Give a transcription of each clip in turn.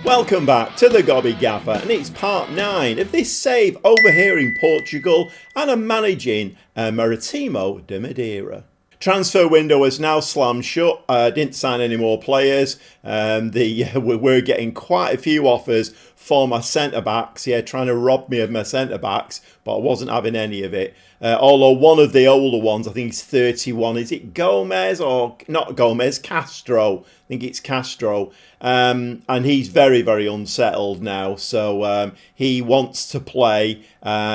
Welcome back to the Gobby Gaffer, and it's part 9 of this save over here in Portugal, and I'm managing Maritimo de Madeira. Transfer window is now slammed shut. Didn't sign any more players. We're getting quite a few offers for my centre-backs. Yeah, trying to rob me of my centre-backs, but I wasn't having any of it. Although one of the older ones, I think he's 31. Is it Gomez or not Gomez? Castro. I think it's Castro. And he's very, very unsettled now. So he wants to play.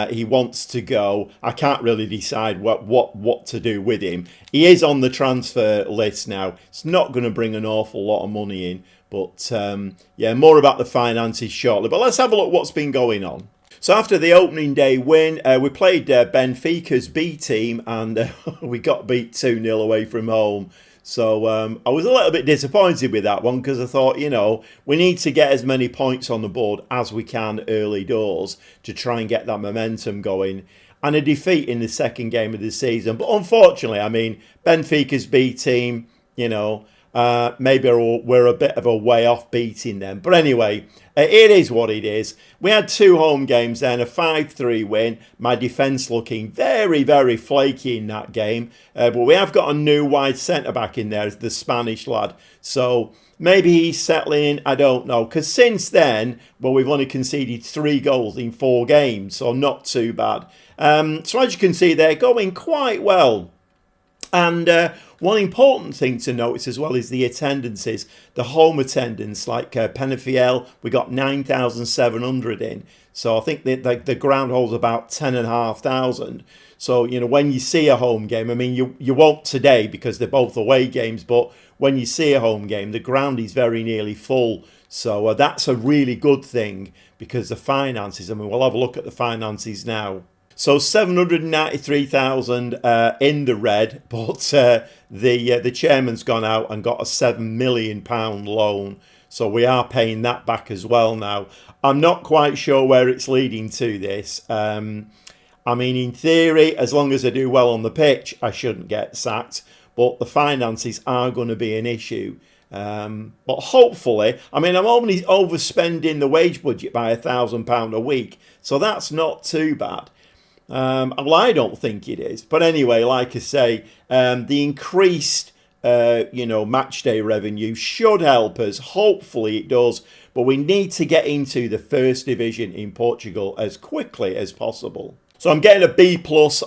He wants to go. I can't really decide what to do with him. He is on the transfer list now. It's not going to bring an awful lot of money in. But yeah, more about the finances shortly. But let's have a look what's been going on. So after the opening day win, we played Benfica's B team and we got beat 2-0 away from home. So I was a little bit disappointed with that one because I thought, you know, we need to get as many points on the board as we can early doors to try and get that momentum going. And a defeat in the second game of the season. But unfortunately, I mean, Benfica's B team, you know, maybe we're a bit of a way off beating them. But anyway, it is what it is. We had 2 home games then, a 5-3 win. My defence looking very, very flaky in that game. But we have got a new wide centre-back in there, the Spanish lad. So maybe he's settling in, I don't know. Because since then, well, we've only conceded 3 goals in 4 games. So not too bad. So as you can see, they're going quite well. And one important thing to notice as well is the attendances, the home attendance, like Penafiel, we got 9,700 in. So I think the ground holds about 10,500. So, you know, when you see a home game, I mean, you won't today because they're both away games, but when you see a home game, the ground is very nearly full. So that's a really good thing because the finances, I mean, we'll have a look at the finances now. So 793,000 in the red, but the chairman's gone out and got a £7 million loan. So we are paying that back as well now. I'm not quite sure where it's leading to this. I mean, in theory, as long as I do well on the pitch, I shouldn't get sacked. But the finances are going to be an issue. But hopefully, I mean, I'm only overspending the wage budget by £1,000 a week. So that's not too bad. Well, I don't think it is. But anyway, like I say, the increased, match day revenue should help us. Hopefully it does. But we need to get into the first division in Portugal as quickly as possible. So I'm getting a B+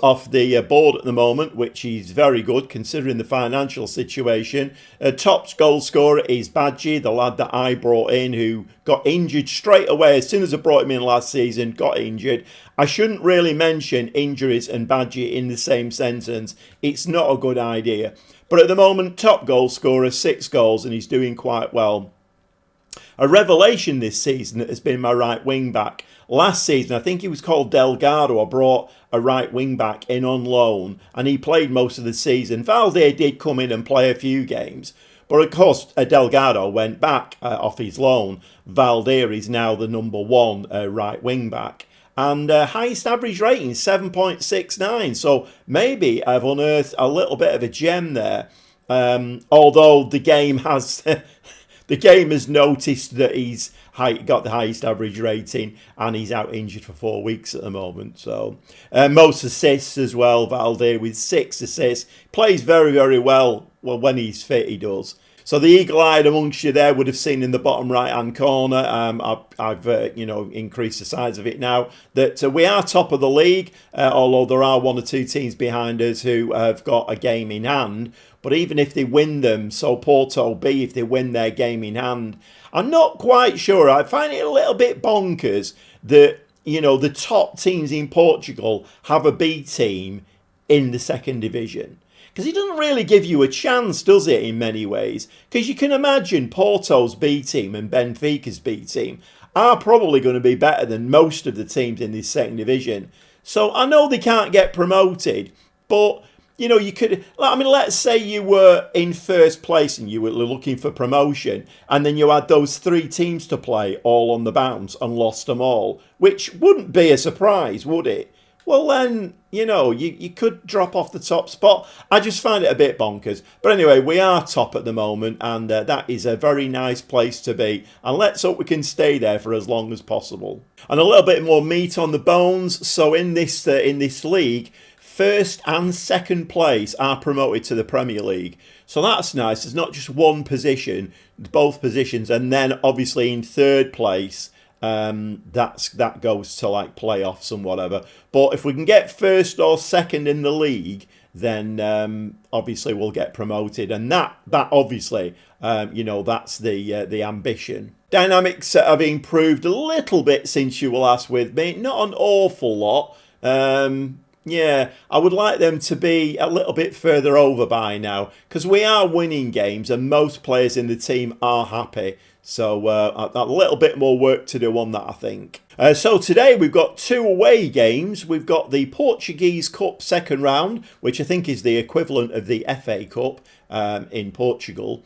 off the board at the moment, which is very good considering the financial situation. Top goal scorer is Badji, the lad that I brought in who got injured straight away. As soon as I brought him in last season, got injured. I shouldn't really mention injuries and Badji in the same sentence. It's not a good idea. But at the moment, top goal scorer, 6 goals, and he's doing quite well. A revelation this season has been my right wing back. Last season, I think he was called Delgado. I brought a right wing back in on loan and he played most of the season. Valde did come in and play a few games. But of course, Delgado went back off his loan. Valde is now the number 1 right wing back. And highest average rating, 7.69. So maybe I've unearthed a little bit of a gem there. Although the game has... The game has noticed that he's got the highest average rating and he's out injured for 4 weeks at the moment. So most assists as well, Valde with 6 assists. Plays very, very well. Well, when he's fit, he does. So the eagle-eyed amongst you there would have seen in the bottom right-hand corner, I've increased the size of it now, that we are top of the league, although there are 1 or 2 teams behind us who have got a game in hand. But even if they win them, so Porto B, if they win their game in hand, I'm not quite sure. I find it a little bit bonkers that, you know, the top teams in Portugal have a B team in the second division. Because it doesn't really give you a chance, does it, in many ways? Because you can imagine Porto's B team and Benfica's B team are probably going to be better than most of the teams in this second division. So I know they can't get promoted, but... You know, you could, I mean, let's say you were in first place and you were looking for promotion and then you had those 3 teams to play all on the bounce and lost them all, which wouldn't be a surprise, would it? well then, you could drop off the top spot. I just find it a bit bonkers. But anyway, we are top at the moment, and that is a very nice place to be. And let's hope we can stay there for as long as possible. And a little bit more meat on the bones. So in this league, first and second place are promoted to the Premier League. So that's nice. It's not just one position, both positions. And then obviously in third place, that goes to like playoffs and whatever. But if we can get first or second in the league, then obviously we'll get promoted. And that obviously, that's the ambition. Dynamics have improved a little bit since you were last with me. Not an awful lot. Yeah, I would like them to be a little bit further over by now, because we are winning games and most players in the team are happy. So a little bit more work to do on that, I think. So today we've got 2 away games. We've got the Portuguese Cup second round, which I think is the equivalent of the FA Cup in Portugal.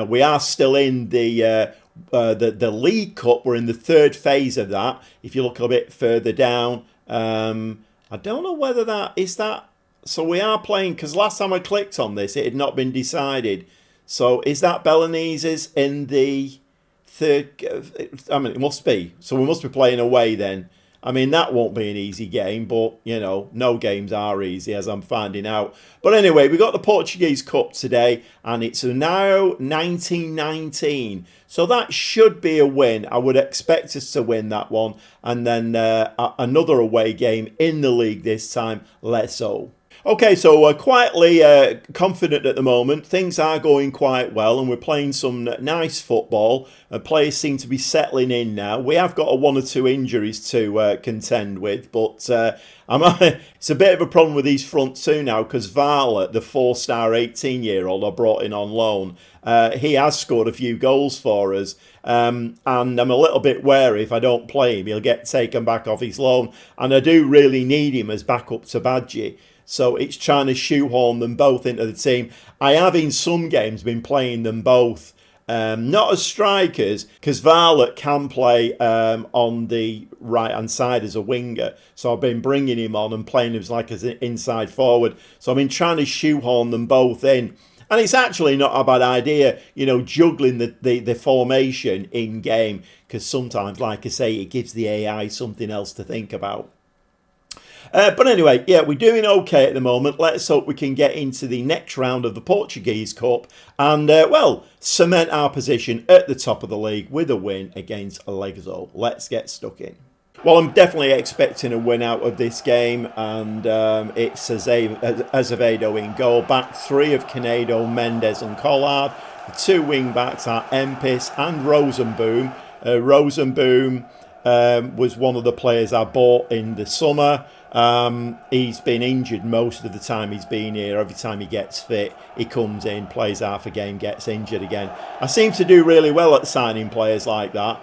We are still in the League Cup. We're in the third phase of that. If you look a bit further down, I don't know whether that is that. So we are playing, because last time I clicked on this, it had not been decided. So is that Belenenses in the third? I mean, it must be. So we must be playing away then. I mean, that won't be an easy game, but, no games are easy, as I'm finding out. But anyway, we got the Portuguese Cup today, and it's now 1919. So that should be a win. I would expect us to win that one. And then another away game in the league this time. Let's hope. Okay, so quietly confident at the moment. Things are going quite well, and we're playing some nice football. Players seem to be settling in now. We have got 1 or 2 injuries to contend with, but it's a bit of a problem with these front two now, because Varla, the 4-star 18-year-old I brought in on loan, he has scored a few goals for us. And I'm a little bit wary if I don't play him, he'll get taken back off his loan. And I do really need him as backup to Badgie. So it's trying to shoehorn them both into the team. I have in some games been playing them both, not as strikers, because Varlet can play on the right-hand side as a winger. So I've been bringing him on and playing him as an inside forward. So I've been trying to shoehorn them both in. And it's actually not a bad idea, juggling the formation in game, because sometimes, like I say, it gives the AI something else to think about. But anyway, yeah, we're doing okay at the moment. Let's hope we can get into the next round of the Portuguese Cup and, cement our position at the top of the league with a win against Legazol. Let's get stuck in. Well, I'm definitely expecting a win out of this game, and it's Azevedo in goal. Back 3 of Canedo, Mendes and Collard. The 2 wing-backs are Empis and Rosenboom. Rosenboom was one of the players I bought in the summer. He's been injured most of the time he's been here. Every time he gets fit, he comes in, plays half a game, gets injured again. I seem to do really well at signing players like that.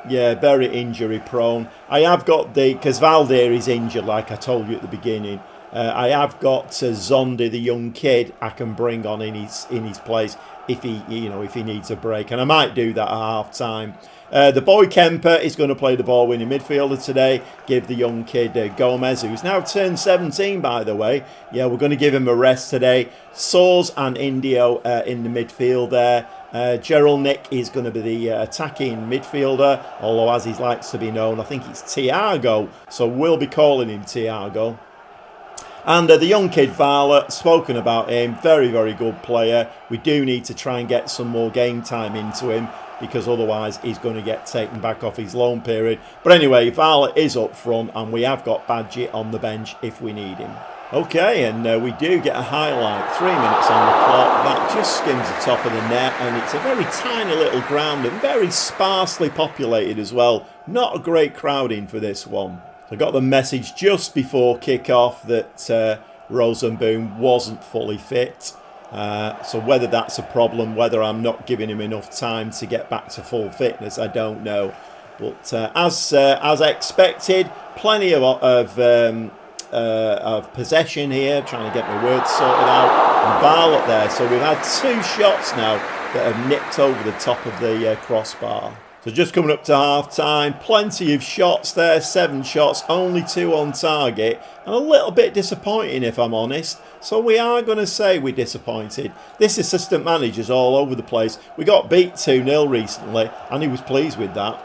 Yeah, very injury prone. I have got because Valdir is injured, like I told you at the beginning. I have got Zondi, the young kid, I can bring on in his place if he needs a break, and I might do that at half time. The boy Kemper is going to play the ball winning midfielder today. Give the young kid Gomez, who's now turned 17, by the way. Yeah, we're going to give him a rest today. Soz and Indio in the midfield there. Gerald Nick is going to be the attacking midfielder, although as he likes to be known, I think it's Thiago, so we'll be calling him Thiago. And the young kid Varla, spoken about him, very, very good player. We do need to try and get some more game time into him, because otherwise he's going to get taken back off his loan period. But anyway, Varla is up front, and we have got Badgie on the bench if we need him. Okay, and we do get a highlight. 3 minutes on the clock. That just skims the top of the net, and it's a very tiny little ground and very sparsely populated as well. Not a great crowding for this one. I got the message just before kick-off that Rosenboom wasn't fully fit. So whether that's a problem, whether I'm not giving him enough time to get back to full fitness, I don't know. But as expected, plenty of possession here, trying to get my words sorted out. And Varlet there, so we've had 2 shots now that have nipped over the top of the crossbar. So So just coming up to half time, plenty of shots there, 7 shots, only 2 on target, and a little bit disappointing if I'm honest. So we are going to say we're disappointed. This assistant manager's all over the place. We got beat 2-0 recently, and he was pleased with that.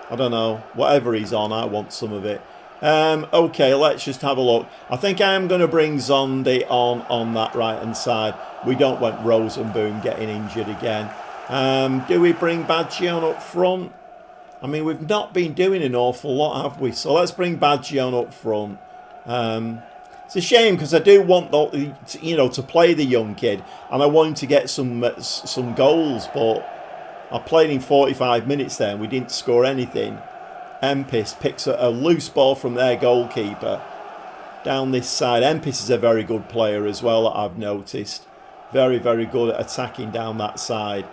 I don't know, whatever he's on, I want some of it. Okay, let's just have a look. I think I am going to bring Zondi on that right-hand side. We don't want Rosenboom getting injured again. Do we bring Badgie on up front? I mean, we've not been doing an awful lot, have we? So let's bring Badgie on up front. It's a shame because I do want to play the young kid, and I want him to get some goals. But I played him 45 minutes there, and we didn't score anything. Empis picks a loose ball from their goalkeeper down this side. Empis is a very good player as well, that I've noticed. Very, very good at attacking down that side.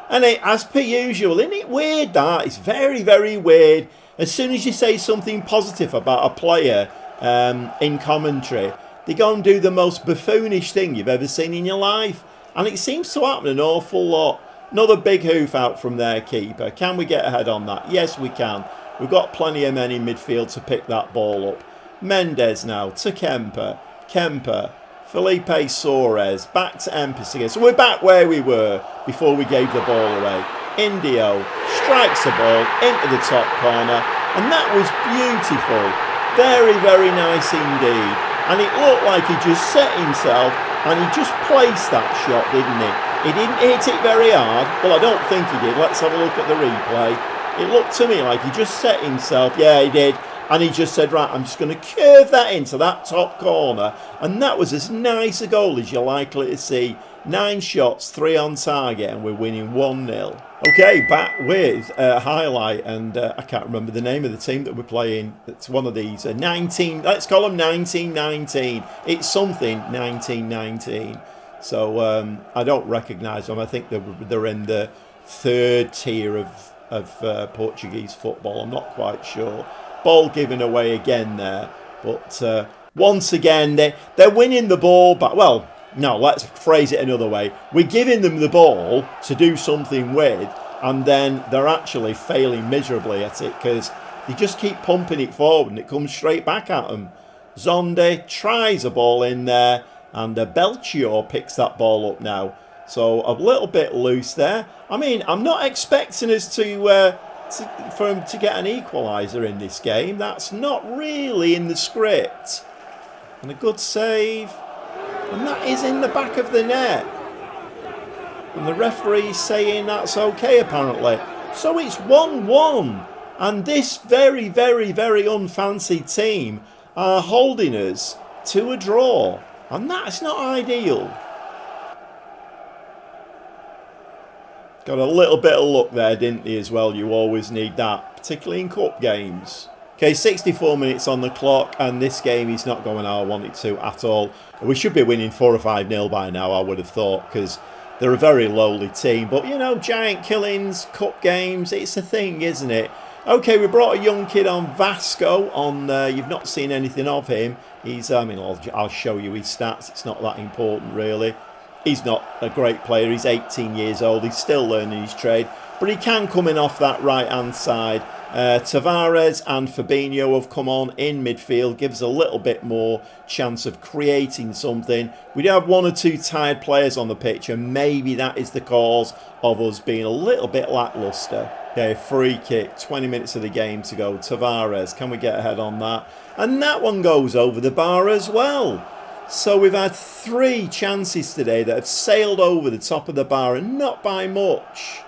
And as per usual, isn't it weird that? It's very, very weird. As soon as you say something positive about a player in commentary, they go and do the most buffoonish thing you've ever seen in your life. And it seems to happen an awful lot. Another big hoof out from their keeper. Can we get ahead on that? Yes, we can. We've got plenty of men in midfield to pick that ball up. Mendes now to Kemper. Kemper. Felipe Soares, back to Empis again. So we're back where we were before we gave the ball away. Indio strikes the ball into the top corner, and that was beautiful. Very, very nice indeed. And it looked like he just set himself and he just placed that shot, didn't he? He didn't hit it very hard. Well, I don't think he did. Let's have a look at the replay. It looked to me like he just set himself. Yeah, he did. And he just said, right, I'm just going to curve that into that top corner. And that was as nice a goal as you're likely to see. 9 shots, 3 on target, and we're winning 1-0. Okay, back with a highlight. And I can't remember the name of the team that we're playing. It's one of these. 19, let's call them 1919. It's something 1919. So I don't recognise them. I think they're in the 3rd tier of Portuguese football. I'm not quite sure. Ball given away again there, but once again they're winning the ball back. Well, no, let's phrase it another way. We're giving them the ball to do something with, and then they're actually failing miserably at it because they just keep pumping it forward and it comes straight back at them. Zonde tries a ball in there, and Belchior picks that ball up now. So a little bit loose there. I mean, I'm not expecting us for him to get an equaliser in this game. That's not really in the script. And a good save. And that is in the back of the net. And the referee's saying that's okay, apparently. So it's 1-1. And this very, very, very unfancied team are holding us to a draw. And that's not ideal. Got a little bit of luck there, didn't he, as well? You always need that, particularly in cup games. Okay, 64 minutes on the clock, and this game is not going how I want it to at all. We should be winning 4 or 5-0 by now, I would have thought, because they're a very lowly team. But, you know, giant killings, cup games, it's a thing, isn't it? Okay, we brought a young kid on, Vasco. You've not seen anything of him. I'll show you his stats. It's not that important, really. He's not a great player. He's 18 years old. He's still learning his trade. But he can come in off that right-hand side. Tavares and Fabinho have come on in midfield. Gives a little bit more chance of creating something. We do have 1 or 2 tired players on the pitch, and maybe that is the cause of us being a little bit lacklustre. Okay, free kick. 20 minutes of the game to go. Tavares, can we get ahead on that? And that one goes over the bar as well. So we've had 3 chances today that have sailed over the top of the bar, and not by much.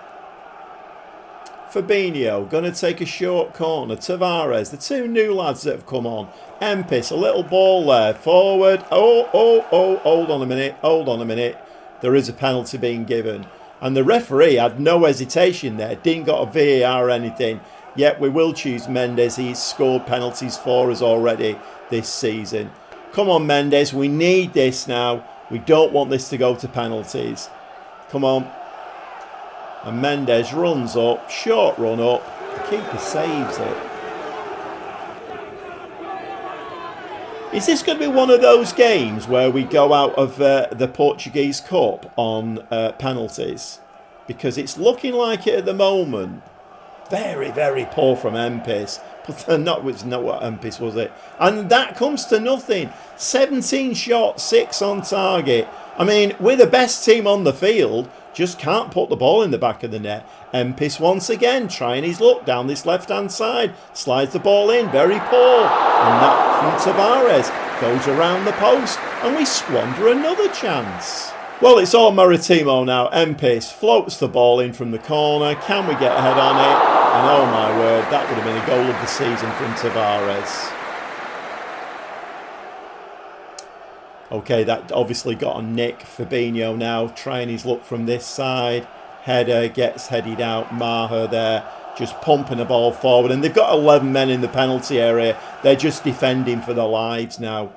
Fabinho going to take a short corner. Tavares, the 2 new lads that have come on. Empis, a little ball there. Forward. Oh, hold on a minute. There is a penalty being given. And the referee had no hesitation there. Didn't got a VAR or anything. Yet we will choose Mendes. He's scored penalties for us already this season. Come on, Mendes. We need this now. We don't want this to go to penalties. Come on. And Mendes runs up. Short run up. The keeper saves it. Is this going to be one of those games where we go out of the Portuguese Cup on penalties? Because it's looking like it at the moment. Very, very poor from Empis. But not what Empis was it. And that comes to nothing. 17 shots, 6 on target. I mean, we're the best team on the field, just can't put the ball in the back of the net. Empis once again trying his luck down this left-hand side. Slides the ball in, very poor. And that from Tavares goes around the post and we squander another chance. Well, it's all Maritimo now. Empis floats the ball in from the corner. Can we get ahead on it? And oh my word, that would have been a goal of the season from Tavares. Okay, that obviously got on Nick. Fabinho now trying his luck from this side. Header gets headed out. Maher there just pumping the ball forward. And they've got 11 men in the penalty area. They're just defending for their lives now.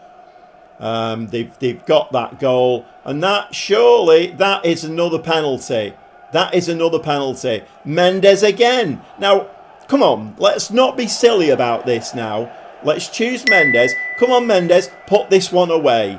They've got that goal. And that, surely, that is another penalty. That is another penalty. Mendes again. Now, come on. Let's not be silly about this now. Let's choose Mendes. Come on, Mendes. Put this one away.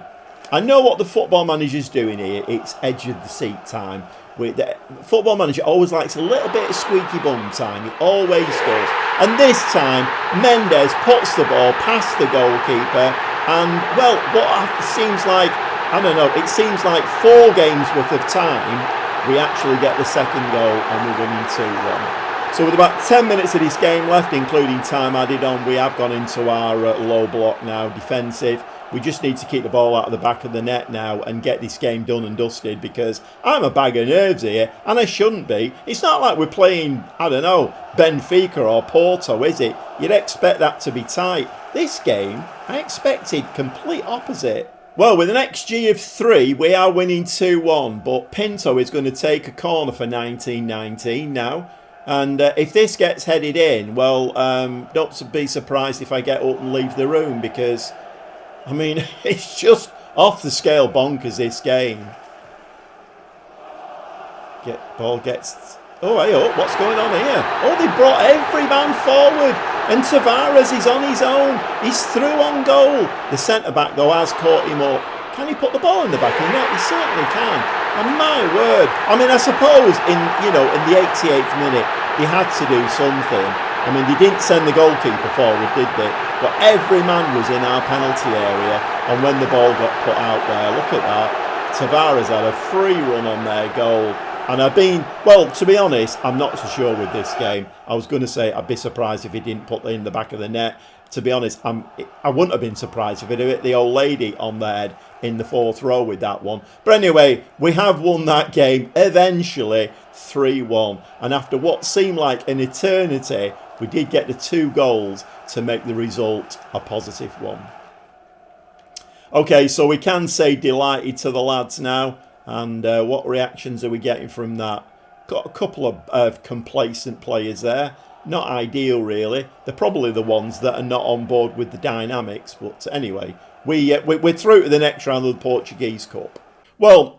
I know what the football manager's doing here. It's edge of the seat time. The football manager always likes a little bit of squeaky bum time. He always does. And this time, Mendes puts the ball past the goalkeeper. And, well, what seems like, I don't know, it seems like 4 games worth of time, we actually get the second goal and we're winning 2-1. So with about 10 minutes of this game left, including time added on, we have gone into our low block now, defensive. We just need to keep the ball out of the back of the net now and get this game done and dusted, because I'm a bag of nerves here and I shouldn't be. It's not like we're playing, I don't know, Benfica or Porto, is it? You'd expect that to be tight. This game, I expected complete opposite. Well, with an XG of 3, we are winning 2-1, but Pinto is going to take a corner for 19-19 now. And if this gets headed in, well, don't be surprised if I get up and leave the room, because, I mean, it's just off the scale bonkers, this game. Ball gets... Oh, hey, oh, what's going on here? Oh, they brought every man forward. And Tavares is on his own. He's through on goal. The centre-back, though, has caught him up. Can he put the ball in the back of the net? He certainly can. And my word. I mean, I suppose in the 88th minute, they had to do something. I mean, they didn't send the goalkeeper forward, did they? But every man was in our penalty area. And when the ball got put out there, look at that. Tavares had a free run on their goal. And well, to be honest, I'm not so sure with this game. I was going to say I'd be surprised if he didn't put it in the back of the net. To be honest, I wouldn't have been surprised if it hit the old lady on the head in the 4th row with that one. But anyway, we have won that game eventually 3-1. And after what seemed like an eternity, we did get the 2 goals to make the result a positive one. Okay, so we can say delighted to the lads now. And what reactions are we getting from that? Got a couple of complacent players there. Not ideal, really. They're probably the ones that are not on board with the dynamics. But anyway, we're through to the next round of the Portuguese Cup. Well,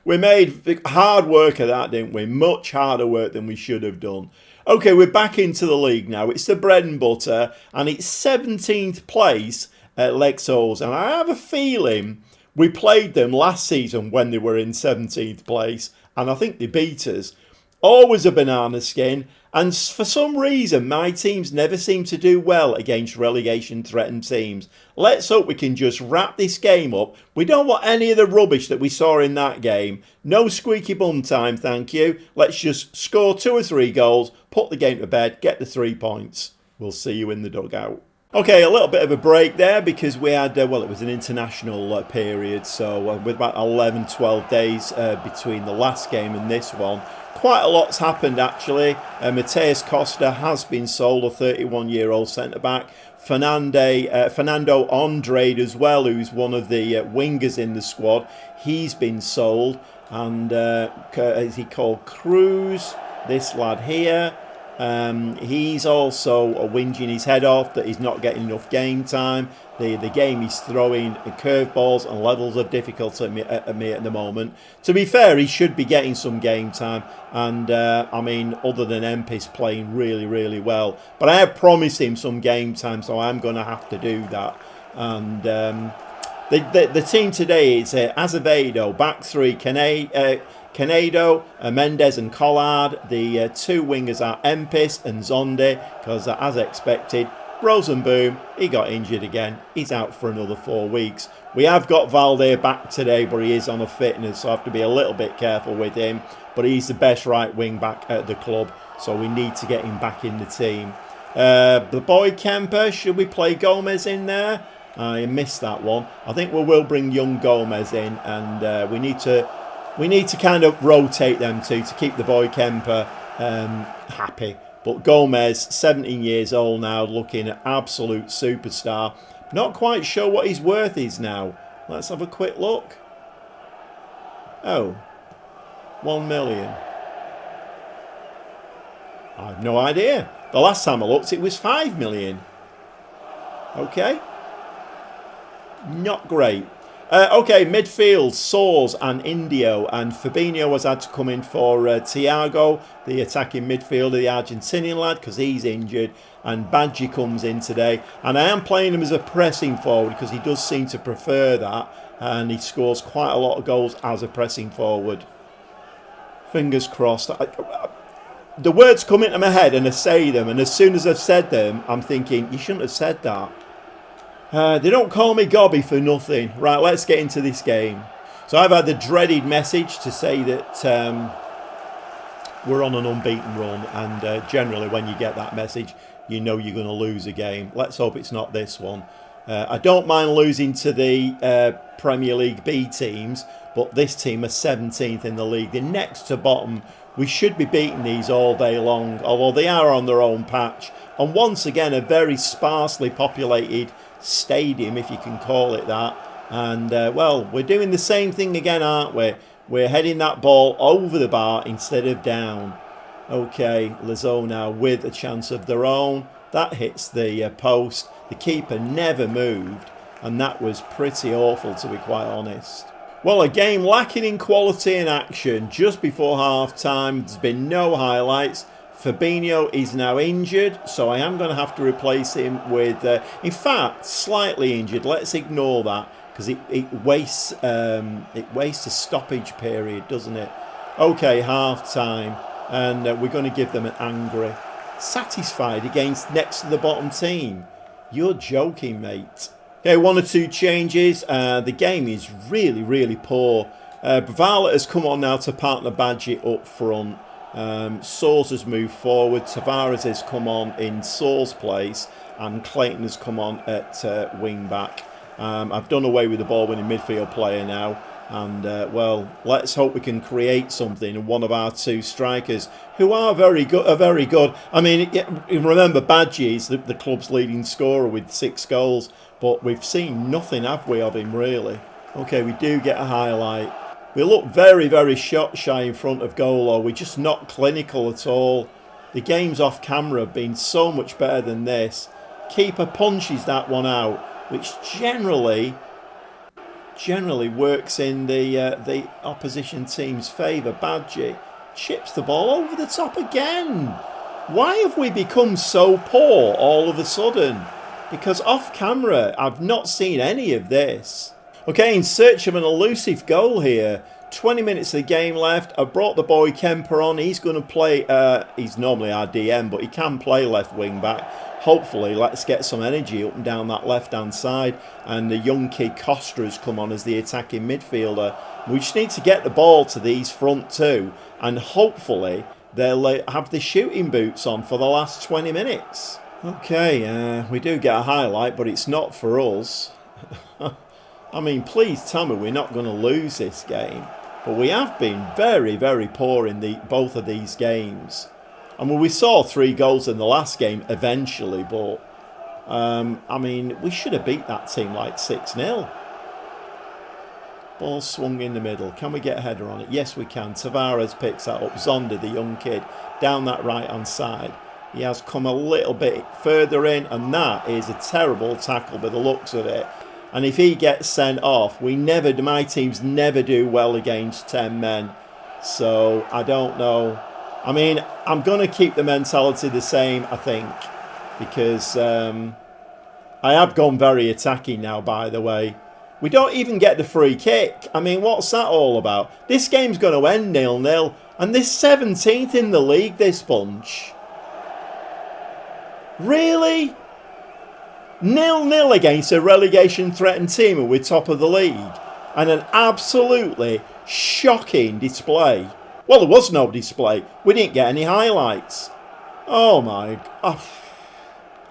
we made hard work of that, didn't we? Much harder work than we should have done. Okay, we're back into the league now. It's the bread and butter. And it's 17th place at Lexos. And I have a feeling... we played them last season when they were in 17th place, and I think they beat us. Always a banana skin, and for some reason my teams never seem to do well against relegation-threatened teams. Let's hope we can just wrap this game up. We don't want any of the rubbish that we saw in that game. No squeaky bum time, thank you. Let's just score 2 or 3 goals, put the game to bed, get the 3 points. We'll see you in the dugout. Okay, a little bit of a break there because we had, well, it was an international period, so with about 11, 12 days between the last game and this one. Quite a lot's happened, actually. Mateus Costa has been sold, a 31-year-old centre-back. Fernando Andrade as well, who's one of the wingers in the squad. He's been sold. And is he called Cruz? This lad here. He's also whinging his head off that he's not getting enough game time. The game he's throwing curveballs and levels of difficulty at me at the moment. To be fair, he should be getting some game time. And, I mean, other than Empis playing really, really well. But I have promised him some game time, so I'm going to have to do that. And The team today is Azevedo, back three, Canedo, Mendes and Collard. The two wingers are Empis and Zonde, because as expected, Rosenboom, he got injured again. He's out for another 4 weeks. We have got Valde back today, but he is on a fitness, so I have to be a little bit careful with him. But he's the best right wing back at the club, so we need to get him back in the team. The boy Kemper, should we play Gomez in there? I missed that one. I think we will bring young Gomez in, and we need to kind of rotate them two to keep the boy Kemper happy. But Gomez, 17 years old now, looking an absolute superstar. Not quite sure what his worth is now. Let's have a quick look. Oh, 1 million. I have no idea. The last time I looked, it was 5 million. Okay. Not great. Okay, midfield, Soares and Indio, and Fabinho has had to come in for Thiago, the attacking midfielder, the Argentinian lad, because he's injured, and Badji comes in today. And I am playing him as a pressing forward because he does seem to prefer that, and he scores quite a lot of goals as a pressing forward. Fingers crossed. The words come into my head and I say them, and as soon as I've said them, I'm thinking, you shouldn't have said that. They don't call me Gobby for nothing. Right, let's get into this game. So I've had the dreaded message to say that we're on an unbeaten run, and generally when you get that message, you know you're going to lose a game. Let's hope it's not this one. I don't mind losing to the Premier League B teams, but this team are 17th in the league. They're next to bottom. We should be beating these all day long, although they are on their own patch. And once again, a very sparsely populated stadium, if you can call it that. And well, we're doing the same thing again, aren't we? We're heading that ball over the bar instead of down. Okay, Lazo now with a chance of their own. That hits the post. The keeper never moved, and that was pretty awful, to be quite honest. Well, a game lacking in quality and action just before half-time. There's been no highlights. Fabinho is now injured, so I am going to have to replace him with... in fact, slightly injured. Let's ignore that, because it wastes a stoppage period, doesn't it? Okay, half-time, and we're going to give them an angry. Satisfied against next to the bottom team. You're joking, mate. Okay, 1 or 2 changes. The game is really, really poor. Bravalet has come on now to partner Badji up front. Soares has moved forward. Tavares has come on in Soares' place, and Clayton has come on at wing back. I've done away with the ball-winning midfield player now, and well, let's hope we can create something. And one of our 2 strikers, who are very good. I mean, remember Badji is the club's leading scorer with 6 goals, but we've seen nothing, have we, of him really? Okay, we do get a highlight. We look very, very shot shy in front of goal, or we're just not clinical at all. The games off camera have been so much better than this. Keeper punches that one out, which generally works in the opposition team's favour. Badji chips the ball over the top again. Why have we become so poor all of a sudden? Because off camera, I've not seen any of this. Okay, in search of an elusive goal here. 20 minutes of the game left. I've brought the boy Kemper on. He's going to play, he's normally our DM, but he can play left wing back. Hopefully, let's get some energy up and down that left-hand side. And the young kid Costa has come on as the attacking midfielder. We just need to get the ball to these front 2. And hopefully, they'll have the shooting boots on for the last 20 minutes. Okay, we do get a highlight, but it's not for us. I mean, please tell me we're not going to lose this game. But we have been very, very poor in both of these games. I mean, we saw 3 goals in the last game eventually, but I mean, we should have beat that team like 6-0. Ball swung in the middle. Can we get a header on it? Yes, we can. Tavares picks that up. Zonda, the young kid, down that right-hand side. He has come a little bit further in, and that is a terrible tackle by the looks of it. And if he gets sent off, my teams never do well against 10 men. So, I don't know. I mean, I'm going to keep the mentality the same, I think. Because I have gone very attacking now, by the way. We don't even get the free kick. I mean, what's that all about? This game's going to end 0-0. And this 17th in the league, this bunch. Really? 0-0 against a relegation-threatened team and we're top of the league. And an absolutely shocking display. Well, there was no display. We didn't get any highlights. Oh my... Oh,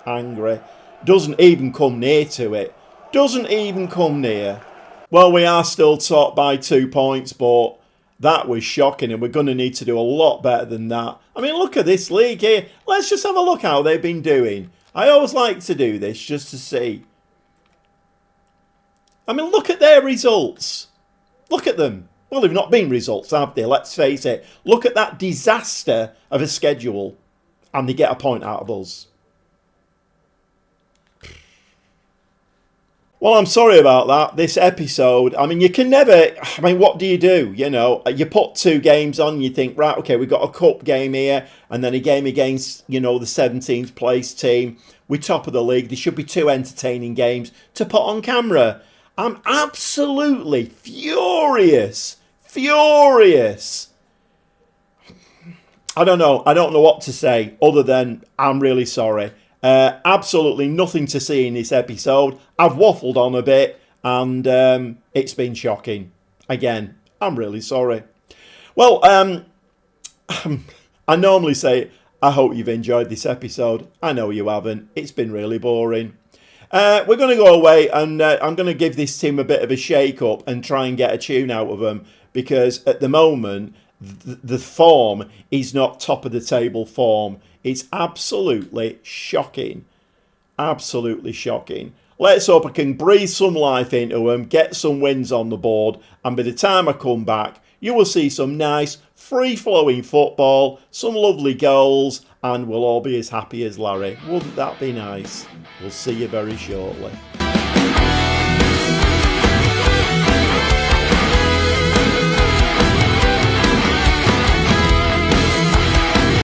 angry. Doesn't even come near to it. Doesn't even come near. Well, we are still top by 2 points, but that was shocking and we're going to need to do a lot better than that. I mean, look at this league here. Let's just have a look how they've been doing. I always like to do this just to see. I mean, look at their results. Look at them. Well, they've not been results, have they? Let's face it. Look at that disaster of a schedule. And they get a point out of us. Well, I'm sorry about that. This episode, I mean, you can never... I mean, what do? You know, you put 2 games on, you think, right, okay, we've got a cup game here, and then a game against, you know, the 17th place team. We're top of the league. There should be 2 entertaining games to put on camera. I'm absolutely furious. Furious. I don't know. I don't know what to say other than I'm really sorry. Absolutely nothing to see in this episode. I've waffled on a bit and it's been shocking. Again, I'm really sorry. Well, I normally say I hope you've enjoyed this episode. I know you haven't. It's been really boring. We're going to go away and I'm going to give this team a bit of a shake-up and try and get a tune out of them because at the moment the form is not top of the table form. It's absolutely shocking. Absolutely shocking. Let's hope I can breathe some life into them, get some wins on the board, and by the time I come back, you will see some nice, free-flowing football, some lovely goals, and we'll all be as happy as Larry. Wouldn't that be nice? We'll see you very shortly.